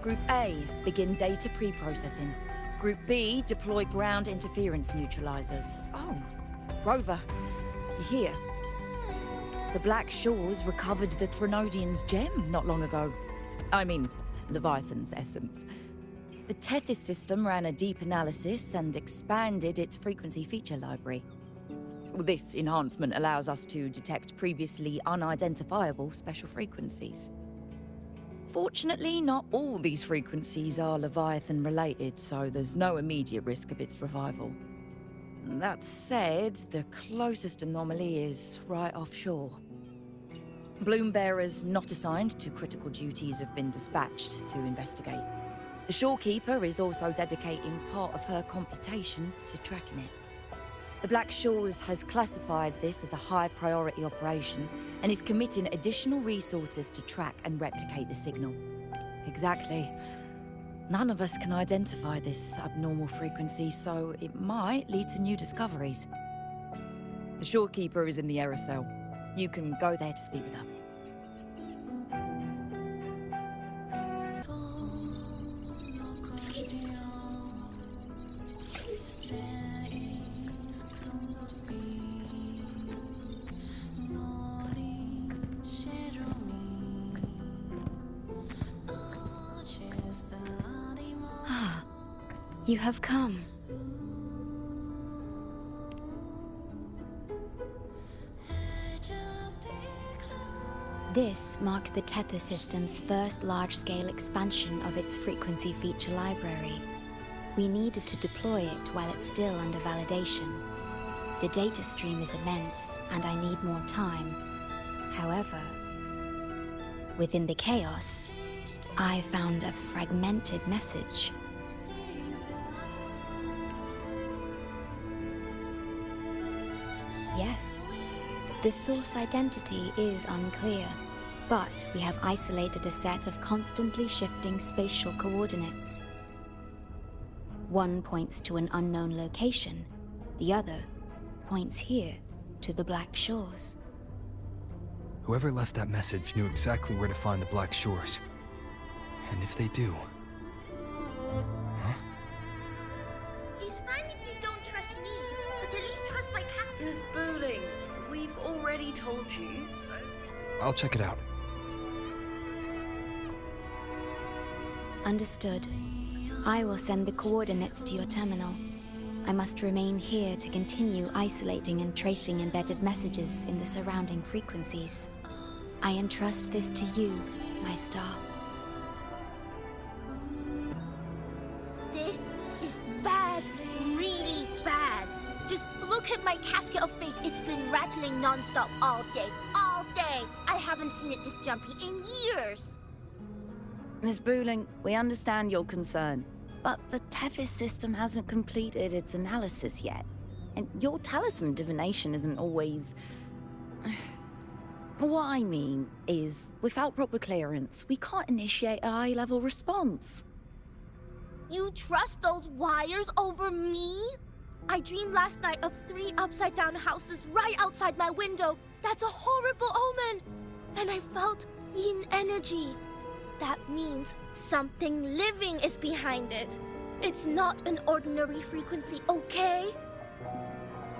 Group A, begin data pre-processing. Group B, deploy ground interference neutralizers. Oh, Rover, you're here. The Black Shores recovered the Threnodian's gem not long ago. I mean, Leviathan's essence. The Tethys system ran a deep analysis and expanded its frequency feature library. This enhancement allows us to detect previously unidentifiable special frequencies. Fortunately, not all these frequencies are Leviathan-related, so there's no immediate risk of its revival. That said, the closest anomaly is right offshore. Bloom bearers not assigned to critical duties have been dispatched to investigate. The shorekeeper is also dedicating part of her computations to tracking it. The Black Shores has classified this as a high-priority operation and is committing additional resources to track and replicate the signal. Exactly. None of us can identify this abnormal frequency, so it might lead to new discoveries. The shorekeeper is in the aerosol. You can go there to speak with her. You have come. This marks the Tethys system's first large-scale expansion of its frequency feature library. We needed to deploy it while it's still under validation. The data stream is immense, and I need more time. However, within the chaos, I found a fragmented message. Yes, the source identity is unclear, but we have isolated a set of constantly shifting spatial coordinates. One points to an unknown location, the other points here to the Black Shores. Whoever left that message knew exactly where to find the Black Shores. And if they do... Huh? It's fine if you don't trust me, but at least trust my captain. Miss Bowling, we've already told you, so... I'll check it out. Understood. I will send the coordinates to your terminal. I must remain here to continue isolating and tracing embedded messages in the surrounding frequencies. I entrust this to you, my star. This is bad, really bad. Just look at my casket of fate. It's been rattling non-stop all day, all day. I haven't seen it this jumpy in years. Miss Bowling, we understand your concern, but the Tethys system hasn't completed its analysis yet. And your talisman divination isn't always... What I mean is, without proper clearance, we can't initiate a high-level response. You trust those wires over me? I dreamed last night of 3 upside-down houses right outside my window. That's a horrible omen. And I felt yin energy. That means something living is behind it. It's not an ordinary frequency, okay?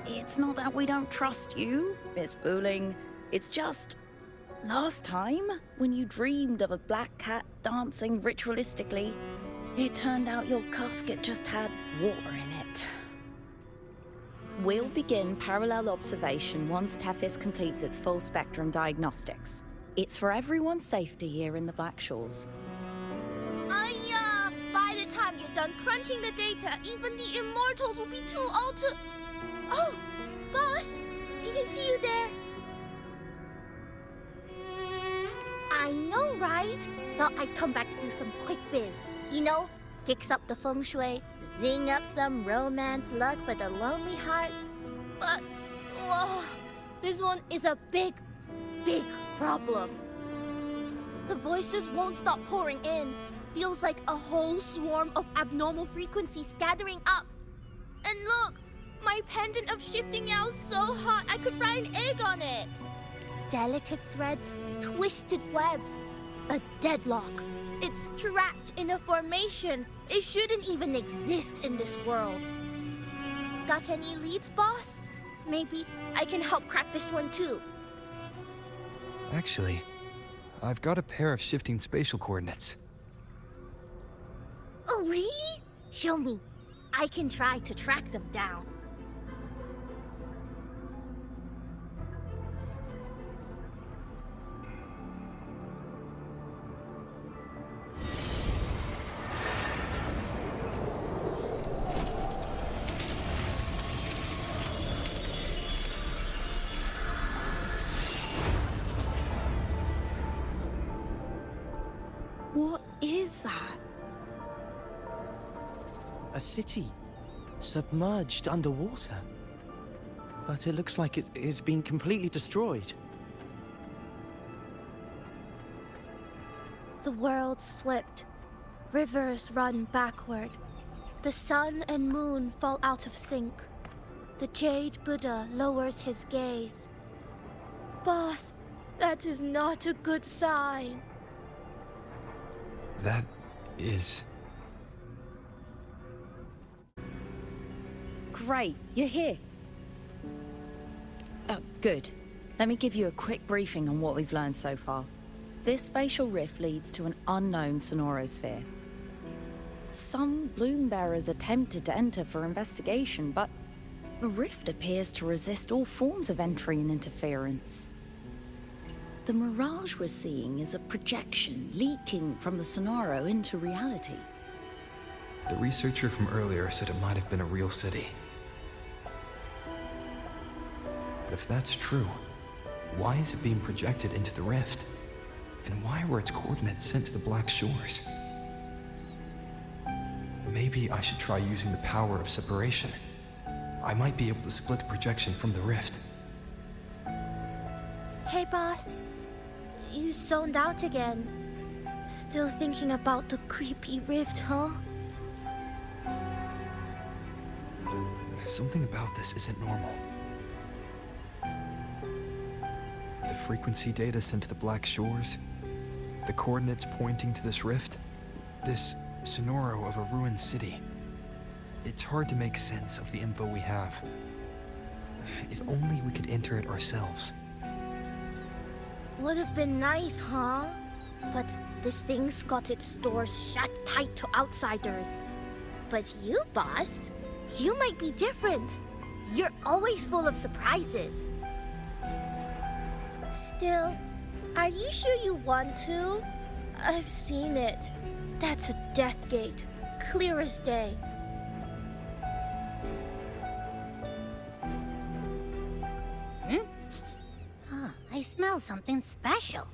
It's not that we don't trust you, Miss Bowling. It's just... last time, when you dreamed of a black cat dancing ritualistically, it turned out your casket just had water in it. We'll begin parallel observation once Tethys completes its full spectrum diagnostics. It's for everyone's safety here in the Black Shores. By the time you're done crunching the data, even the immortals will be too old to... Oh, boss! Didn't see you there. I know, right? Thought I'd come back to do some quick biz. You know, fix up the feng shui, zing up some romance luck for the lonely hearts. But, whoa, this one is a big, big problem. The voices won't stop pouring in. Feels like a whole swarm of abnormal frequencies gathering up. And look, my pendant of shifting yow's so hot I could fry an egg on it. Delicate threads, twisted webs, a deadlock. It's trapped in a formation. It shouldn't even exist in this world. Got any leads, boss? Maybe I can help crack this one too. Actually, I've got a pair of shifting spatial coordinates. Oh, really? Show me. I can try to track them down. What is that? A city, submerged underwater. But it looks like it's been completely destroyed. The world's flipped. Rivers run backward. The sun and moon fall out of sync. The Jade Buddha lowers his gaze. Boss, that is not a good sign. That is... Great, you're here. Oh, good. Let me give you a quick briefing on what we've learned so far. This spatial rift leads to an unknown sonorosphere. Some bloom bearers attempted to enter for investigation, but the rift appears to resist all forms of entry and interference. The mirage we're seeing is a projection leaking from the sonoro into reality. The researcher from earlier said it might have been a real city. But if that's true, why is it being projected into the rift? And why were its coordinates sent to the Black Shores? Maybe I should try using the power of separation. I might be able to split the projection from the rift. Hey, boss. You zoned out again. Still thinking about the creepy rift, huh? Something about this isn't normal. The frequency data sent to the Black Shores, the coordinates pointing to this rift, this sonoro of a ruined city. It's hard to make sense of the info we have. If only we could enter it ourselves. Would have been nice, huh? But this thing's got its doors shut tight to outsiders. But you, boss, you might be different. You're always full of surprises. Still, are you sure you want to? I've seen it. That's a death gate, clear as day. I smell something special.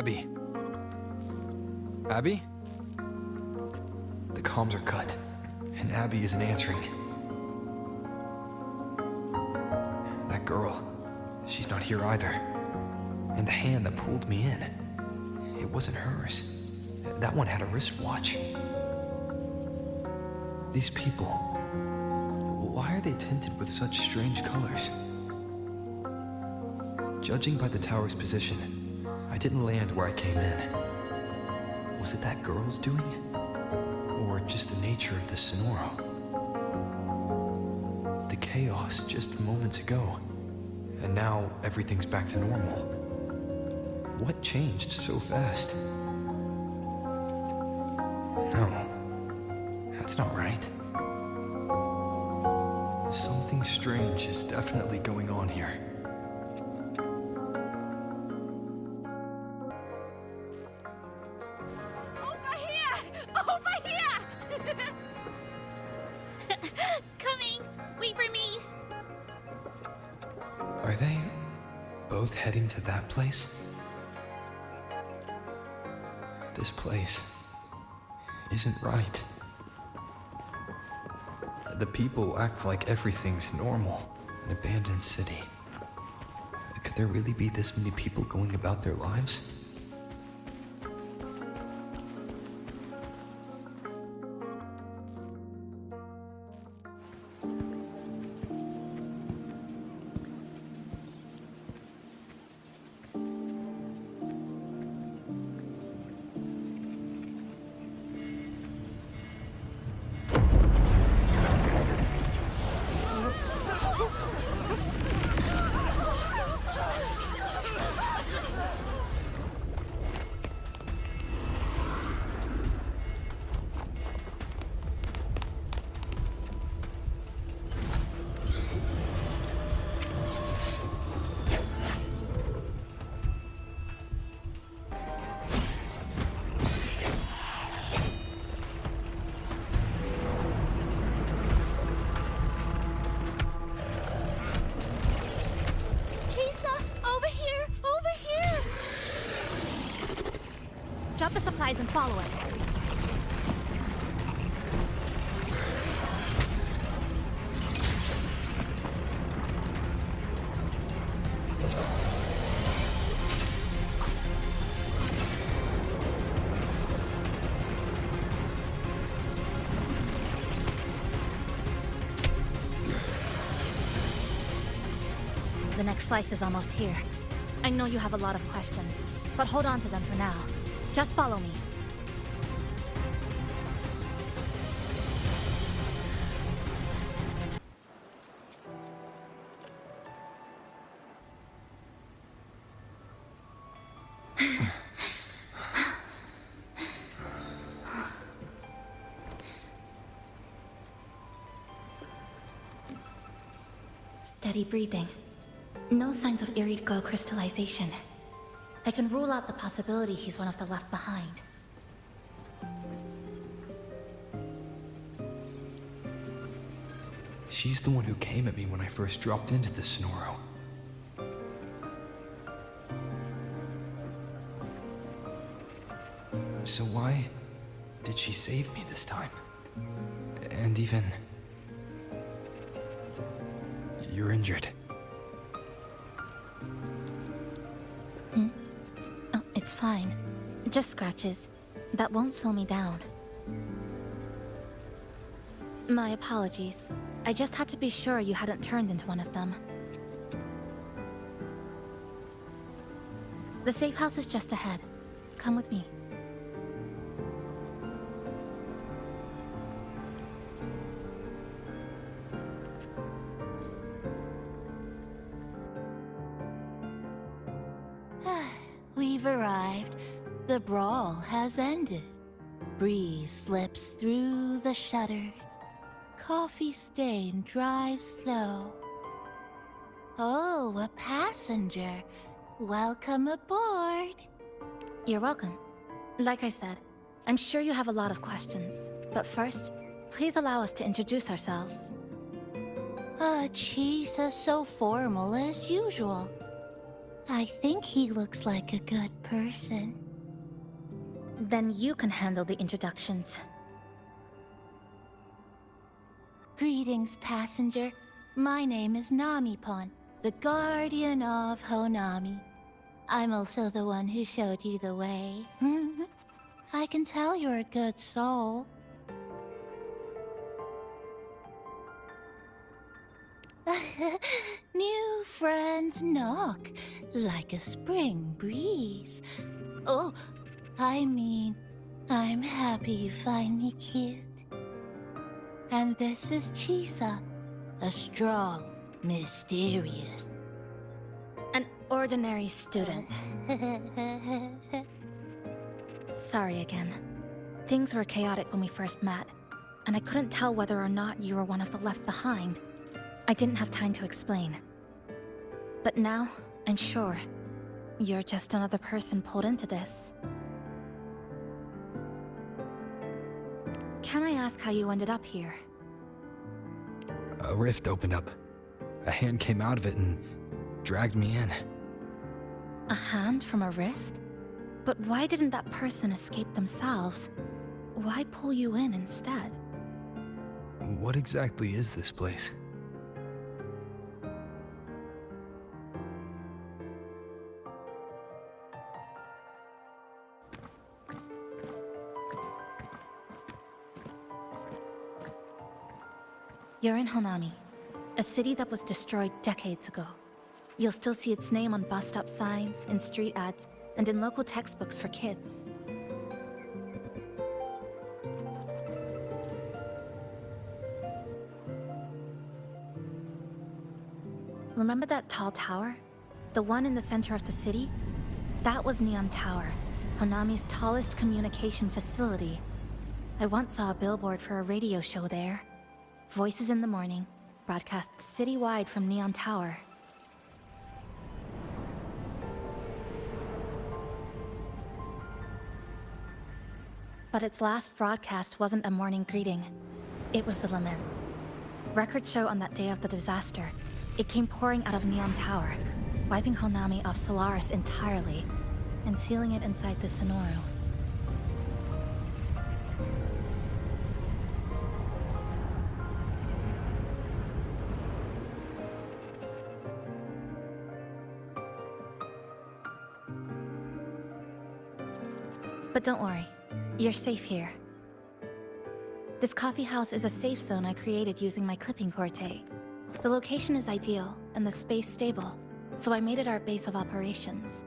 Abby? Abby? The comms are cut, and Abby isn't answering. That girl, she's not here either. And the hand that pulled me in, it wasn't hers. That one had a wristwatch. These people, why are they tinted with such strange colors? Judging by the tower's position, I didn't land where I came in. Was it that girl's doing? Or just the nature of the Sonoro? The chaos just moments ago, and now everything's back to normal. What changed so fast? No, that's not right. Something strange is definitely going on here. Over here! Over here! Coming! Wait for me! Are they both heading to that place? This place isn't right. The people act like everything's normal. An abandoned city. Could there really be this many people going about their lives? Chisa! Over here! Over here! Drop the supplies and follow it. The next slice is almost here. I know you have a lot of questions, but hold on to them for now. Just follow me. Steady breathing. No signs of iridical crystallization. I can rule out the possibility he's one of the left behind. She's the one who came at me when I first dropped into the Sonoro. So why did she save me this time? And even... You're injured. Oh, it's fine. Just scratches. That won't slow me down. My apologies. I just had to be sure you hadn't turned into one of them. The safe house is just ahead. Come with me. We've arrived. The brawl has ended. Breeze slips through the shutters. Coffee stain dries slow. Oh, a passenger. Welcome aboard. You're welcome. Like I said, I'm sure you have a lot of questions. But first, please allow us to introduce ourselves. Chisa so formal as usual. I think he looks like a good person. Then you can handle the introductions. Greetings, passenger. My name is Namipon, the guardian of Honami. I'm also the one who showed you the way. I can tell you're a good soul. New friends knock like a spring breeze. Oh, I mean, I'm happy you find me cute. And this is Chisa, a strong, mysterious. An ordinary student. Sorry again. Things were chaotic when we first met, and I couldn't tell whether or not you were one of the left behind. I didn't have time to explain. But now, I'm sure. You're just another person pulled into this. Can I ask how you ended up here? A rift opened up. A hand came out of it and dragged me in. A hand from a rift? But why didn't that person escape themselves? Why pull you in instead? What exactly is this place? You're in Honami, a city that was destroyed decades ago. You'll still see its name on bus stop signs, in street ads, and in local textbooks for kids. Remember that tall tower? The one in the center of the city? That was Neon Tower, Honami's tallest communication facility. I once saw a billboard for a radio show there. Voices in the morning, broadcast citywide from Neon Tower. But its last broadcast wasn't a morning greeting. It was the lament. Records show on that day of the disaster, it came pouring out of Neon Tower, wiping Honami off Solaris entirely, and sealing it inside the Sonoro. But don't worry, you're safe here. This coffee house is a safe zone I created using my clipping forte. The location is ideal, and the space stable, so I made it our base of operations.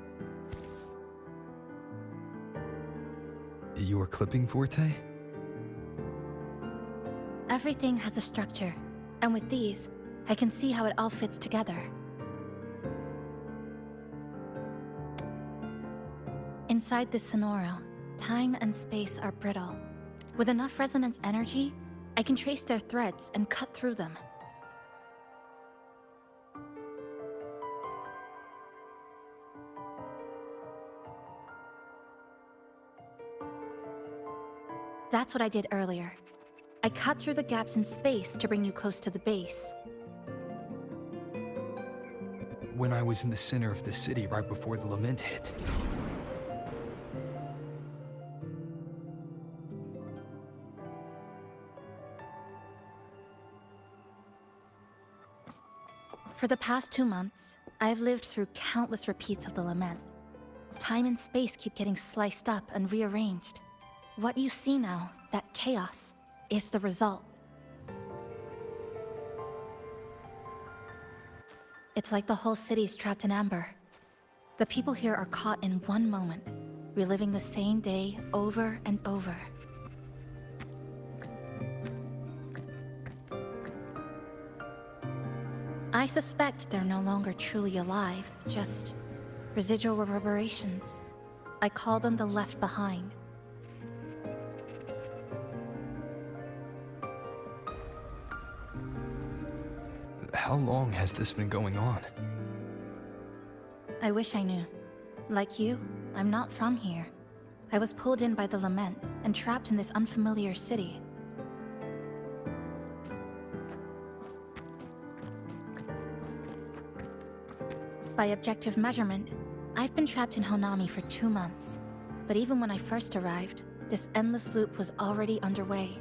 Your clipping forte? Everything has a structure, and with these, I can see how it all fits together. Inside this Sonoro, time and space are brittle. With enough resonance energy, I can trace their threads and cut through them. That's what I did earlier. I cut through the gaps in space to bring you close to the base. When I was in the center of the city right before the lament hit. For the past 2 months, I've lived through countless repeats of the lament. Time and space keep getting sliced up and rearranged. What you see now, that chaos, is the result. It's like the whole city's trapped in amber. The people here are caught in one moment, reliving the same day over and over. I suspect they're no longer truly alive, just residual reverberations. I call them the left behind. How long has this been going on? I wish I knew. Like you, I'm not from here. I was pulled in by the lament and trapped in this unfamiliar city. By objective measurement, I've been trapped in Honami for 2 months. But even when I first arrived, this endless loop was already underway.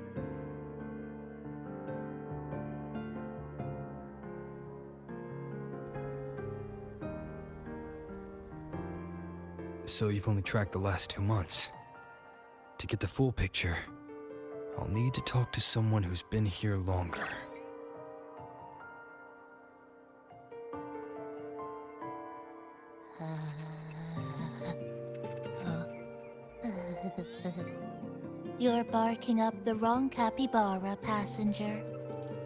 So you've only tracked the last 2 months. To get the full picture, I'll need to talk to someone who's been here longer. You're barking up the wrong capybara, passenger.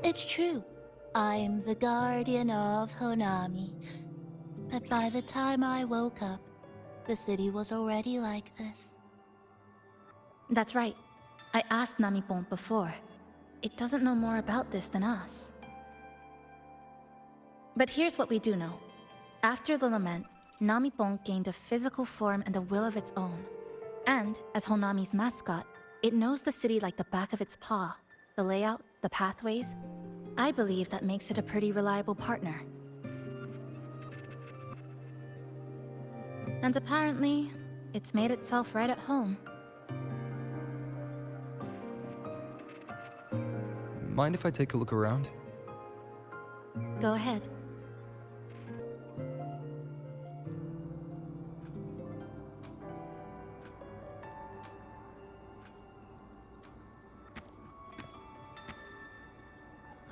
It's true. I'm the guardian of Honami. But by the time I woke up, the city was already like this. That's right. I asked Namipon before. It doesn't know more about this than us. But here's what we do know. After the lament, Namipon gained a physical form and a will of its own. And, as Honami's mascot, it knows the city like the back of its paw. The layout, the pathways. I believe that makes it a pretty reliable partner. And apparently, it's made itself right at home. Mind if I take a look around? Go ahead.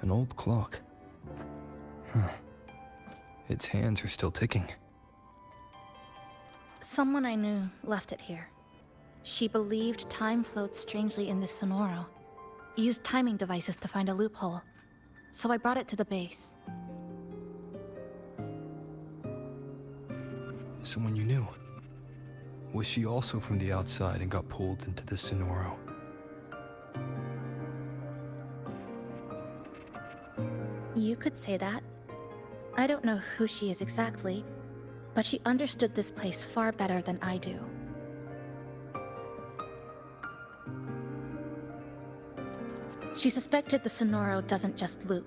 An old clock. Huh. Its hands are still ticking. Someone I knew left it here. She believed time floats strangely in this Sonoro. Used timing devices to find a loophole. So I brought it to the base. Someone you knew. Was she also from the outside and got pulled into the Sonoro? You could say that. I don't know who she is exactly, but she understood this place far better than I do. She suspected the Sonoro doesn't just loop.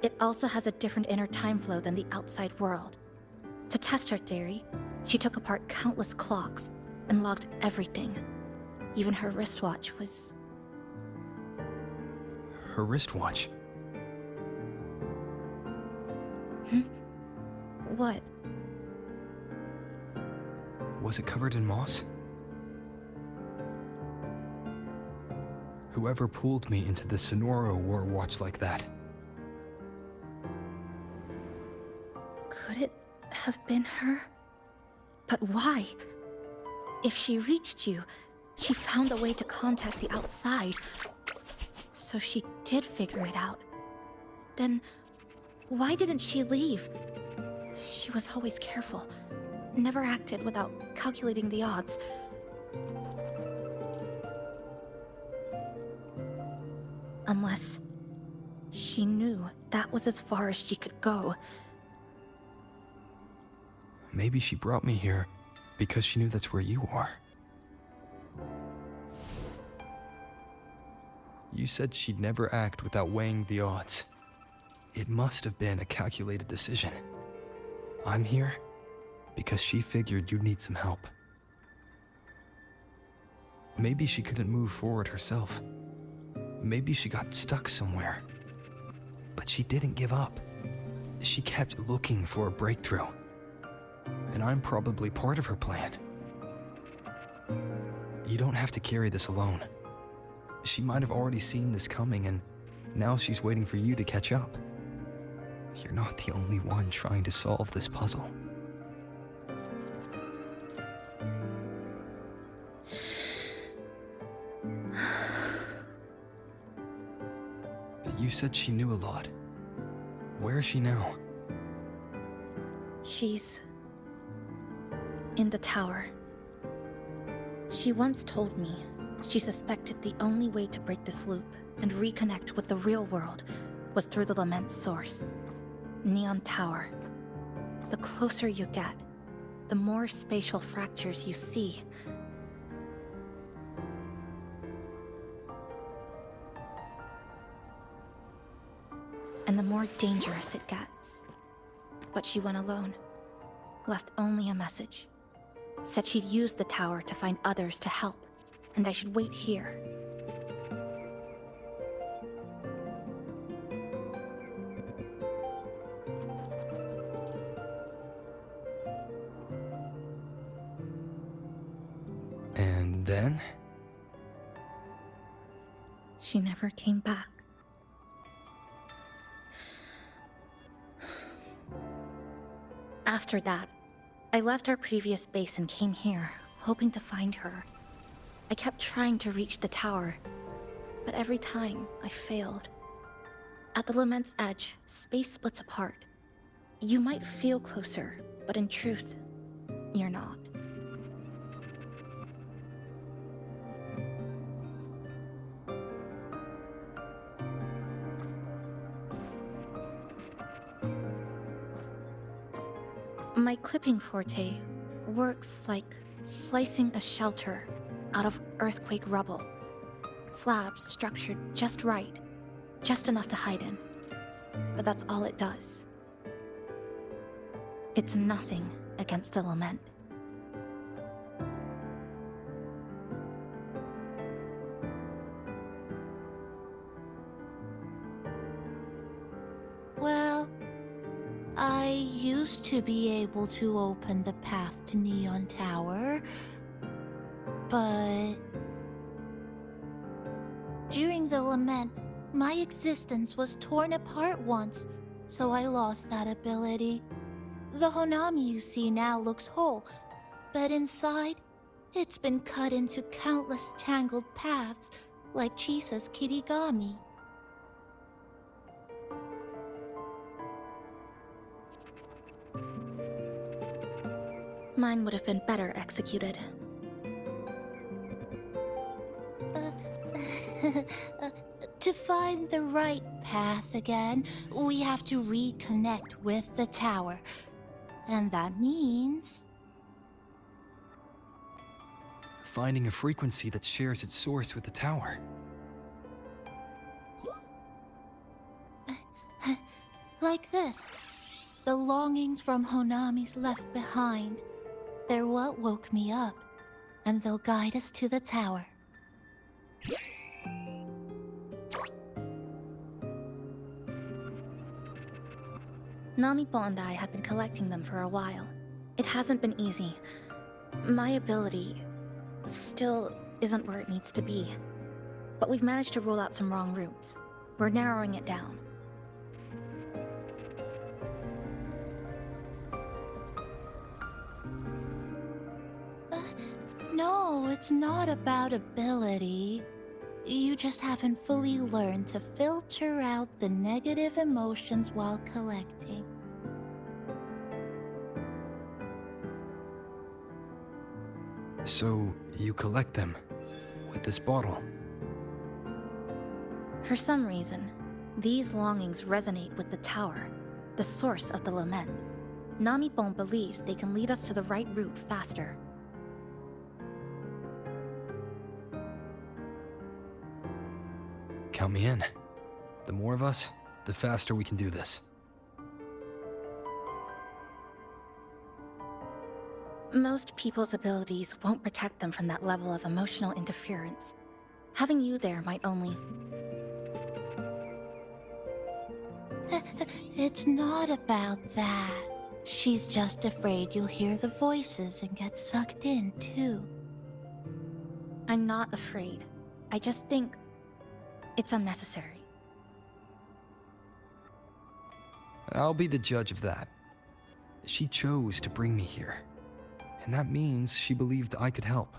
It also has a different inner time flow than the outside world. To test her theory, she took apart countless clocks and logged everything. Even her wristwatch was... Her wristwatch? What? Was it covered in moss? Whoever pulled me into the Sonoro wore a watch like that. Could it have been her? But why? If she reached you, she found a way to contact the outside. So she did figure it out. Then, why didn't she leave? She was always careful. Never acted without calculating the odds. Unless she knew that was as far as she could go. Maybe she brought me here because she knew that's where you are. You said she'd never act without weighing the odds. It must have been a calculated decision. I'm here because she figured you'd need some help. Maybe she couldn't move forward herself. Maybe she got stuck somewhere. But she didn't give up. She kept looking for a breakthrough. And I'm probably part of her plan. You don't have to carry this alone. She might have already seen this coming, and now she's waiting for you to catch up. You're not the only one trying to solve this puzzle. You said she knew a lot. Where is she now? She's... in the tower. She once told me she suspected the only way to break this loop and reconnect with the real world was through the lament's source. Neon Tower. The closer you get, the more spatial fractures you see. And the more dangerous it gets. But she went alone. left only a message. Said she'd use the tower to find others to help, and I should wait here. And then? She never came back. After that, I left our previous base and came here, hoping to find her. I kept trying to reach the tower, but every time I failed. At the Lament's edge, space splits apart. You might feel closer, but in truth, you're not. My clipping forte works like slicing a shelter out of earthquake rubble. Slabs structured just right, just enough to hide in. But that's all it does. It's nothing against the Lament. Well, I used to be able to open the path to Neon Tower, but during the Lament, my existence was torn apart once, so I lost that ability. The Honami you see now looks whole, but inside, it's been cut into countless tangled paths, like Chisa's Kirigami. Mine would have been better executed. To find the right path again, we have to reconnect with the tower. And that means... Finding a frequency that shares its source with the tower. like this. The longings from Honami's left behind. They're what woke me up, and they'll guide us to the tower. Namipo and I had been collecting them for a while. It hasn't been easy. My ability still isn't where it needs to be. But we've managed to rule out some wrong routes. We're narrowing it down. No, it's not about ability. You just haven't fully learned to filter out the negative emotions while collecting. So, you collect them with this bottle. For some reason, these longings resonate with the tower, the source of the lament. Namipon believes they can lead us to the right route faster. Count me in. The more of us, the faster we can do this. Most people's abilities won't protect them from that level of emotional interference. Having you there might only... It's not about that. She's just afraid you'll hear the voices and get sucked in, too. I'm not afraid. I just think it's unnecessary. I'll be the judge of that. She chose to bring me here. And that means she believed I could help.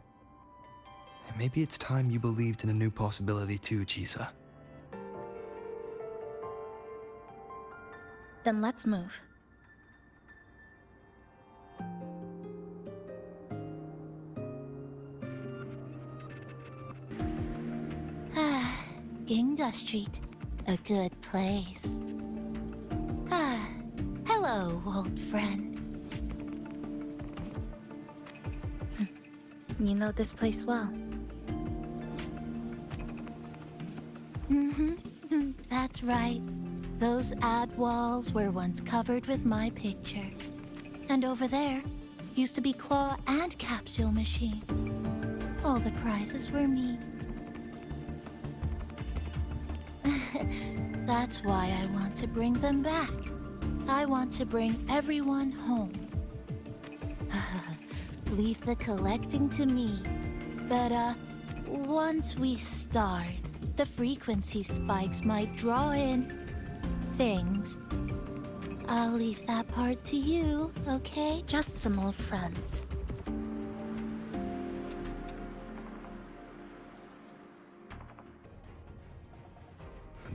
And maybe it's time you believed in a new possibility too, Chisa. Then let's move. Ah, Ginga Street. A good place. Ah, hello, old friend. You know this place well. Mm-hmm. That's right. Those ad walls were once covered with my picture. And over there used to be claw and capsule machines. All the prizes were me. That's why I want to bring them back. I want to bring everyone home. Leave the collecting to me. But, once we start, the frequency spikes might draw in things. I'll leave that part to you, okay? Just some old friends.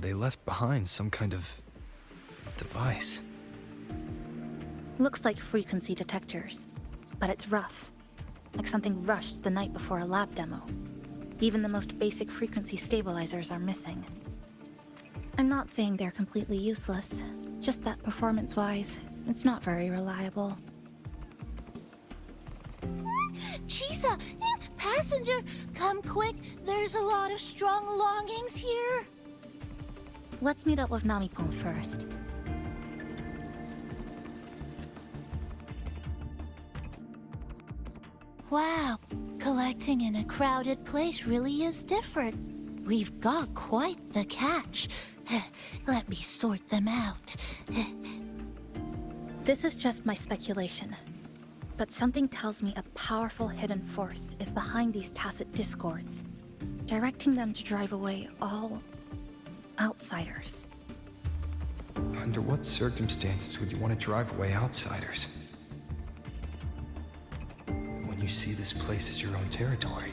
They left behind some kind of device. Looks like frequency detectors, but it's rough. Like something rushed the night before a lab demo. Even the most basic frequency stabilizers are missing. I'm not saying they're completely useless, just that performance-wise, it's not very reliable. Chisa! Passenger! Come quick! There's a lot of strong longings here! Let's meet up with Namipon first. Wow, collecting in a crowded place really is different. We've got quite the catch. Let me sort them out. This is just my speculation, but something tells me a powerful hidden force is behind these tacit discords, directing them to drive away all outsiders. Under what circumstances would you want to drive away outsiders? When you see this place as your own territory,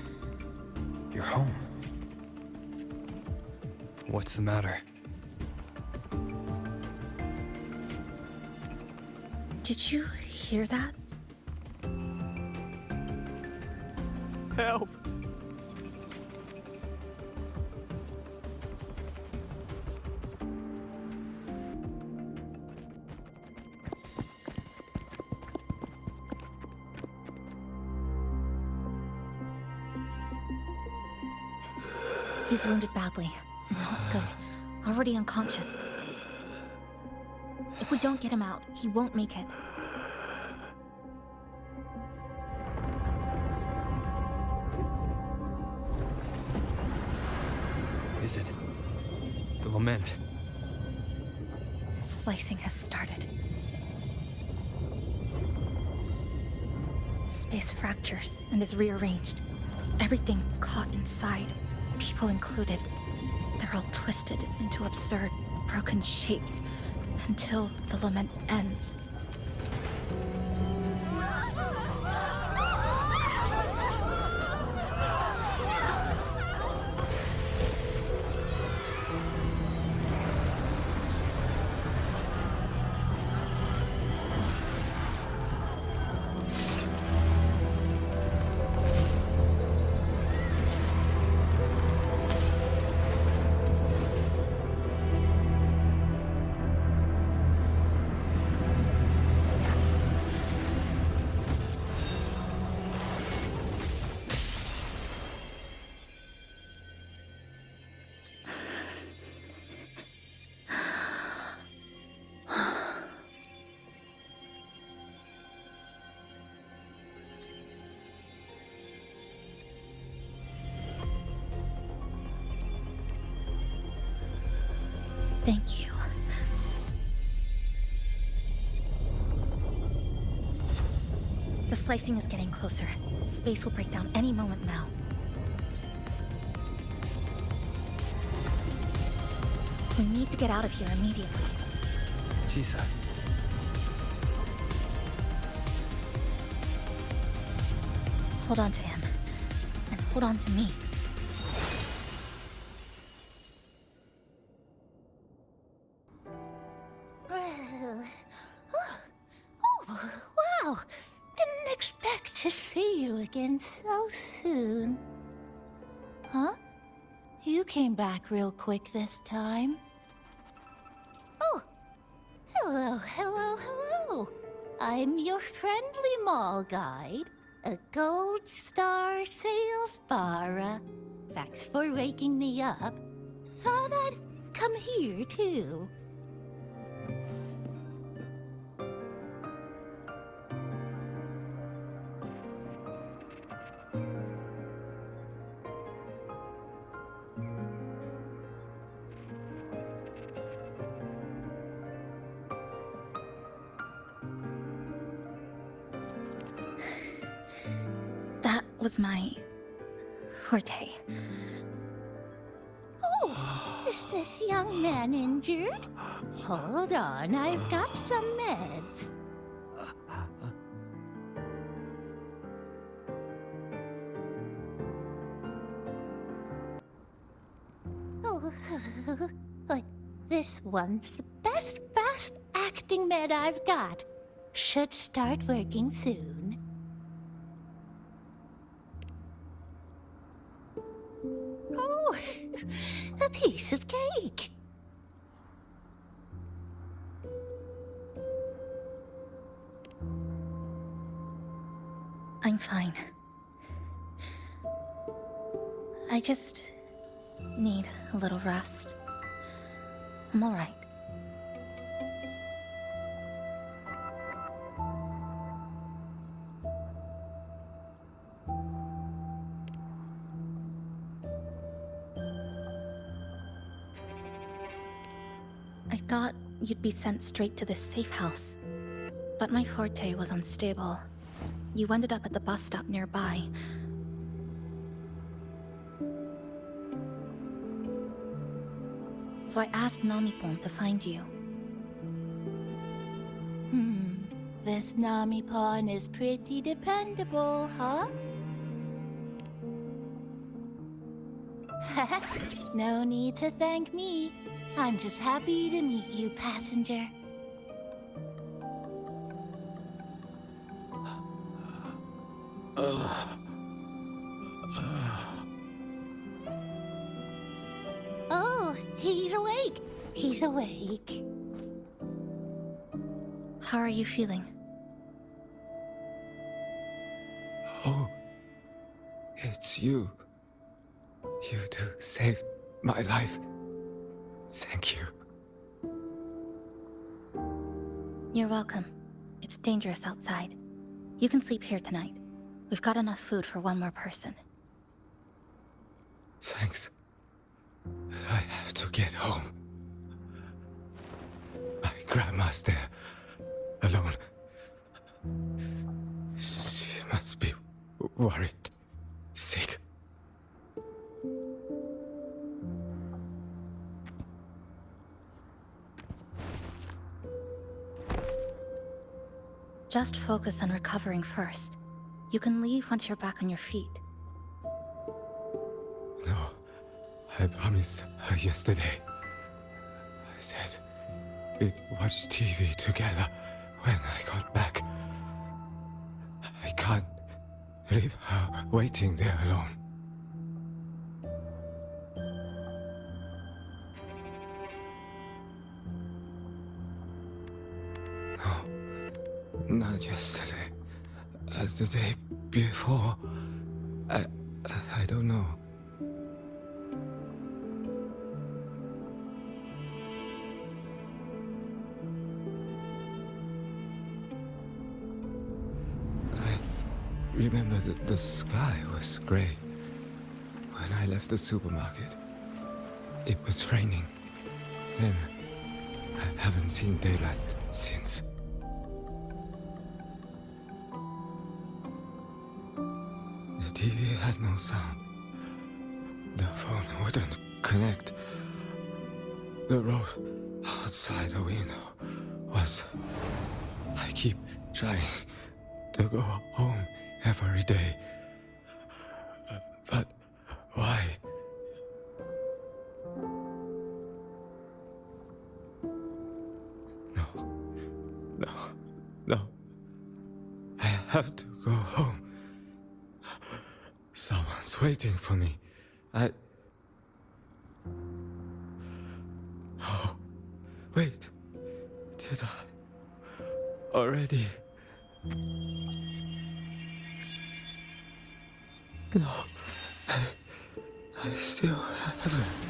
your home. What's the matter? Did you hear that? Help! He's wounded badly. Not good. Already unconscious. If we don't get him out, he won't make it. Is it the lament? Slicing has started. Space fractures and is rearranged. Everything caught inside, people included. They're all twisted into absurd, broken shapes until the lament ends. Thank you. The slicing is getting closer. Space will break down any moment now. We need to get out of here immediately. Chisa. Hold on to him. And hold on to me. Oh, wow! Didn't expect to see you again so soon. Huh? You came back real quick this time. Oh, hello, hello, hello. I'm your friendly mall guide, a gold star sales barra. Thanks for waking me up. Thought I'd come here too. was my forte. Oh, is this young man injured? Hold on, I've got some meds. Oh, but this one's the best acting med I've got. Should start working soon. Oh, a piece of cake. I'm fine. I just need a little rest. I'm all right. I thought you'd be sent straight to this safe house, but my forte was unstable. You ended up at the bus stop nearby. So I asked Namipon to find you. This Namipon is pretty dependable, huh? No need to thank me. I'm just happy to meet you, passenger. Oh, he's awake. He's awake. How are you feeling? Oh, it's you. You two saved my life. Thank you. You're welcome. It's dangerous outside. You can sleep here tonight. We've got enough food for one more person. Thanks. I have to get home. My grandma's there, alone. She must be worried, sick. Just focus on recovering first. You can leave once you're back on your feet. No, I promised her yesterday. I said we'd watch TV together when I got back. I can't leave her waiting there alone. No, not yesterday. The day before. I don't know. I remember that the sky was gray when I left the supermarket. It was raining. Then I haven't seen daylight since. The TV had no sound. The phone wouldn't connect. The road outside the window was... I keep trying to go home every day. But why? No. I have to go home. Someone's waiting for me. Oh, wait. Did I already? No, I still haven't.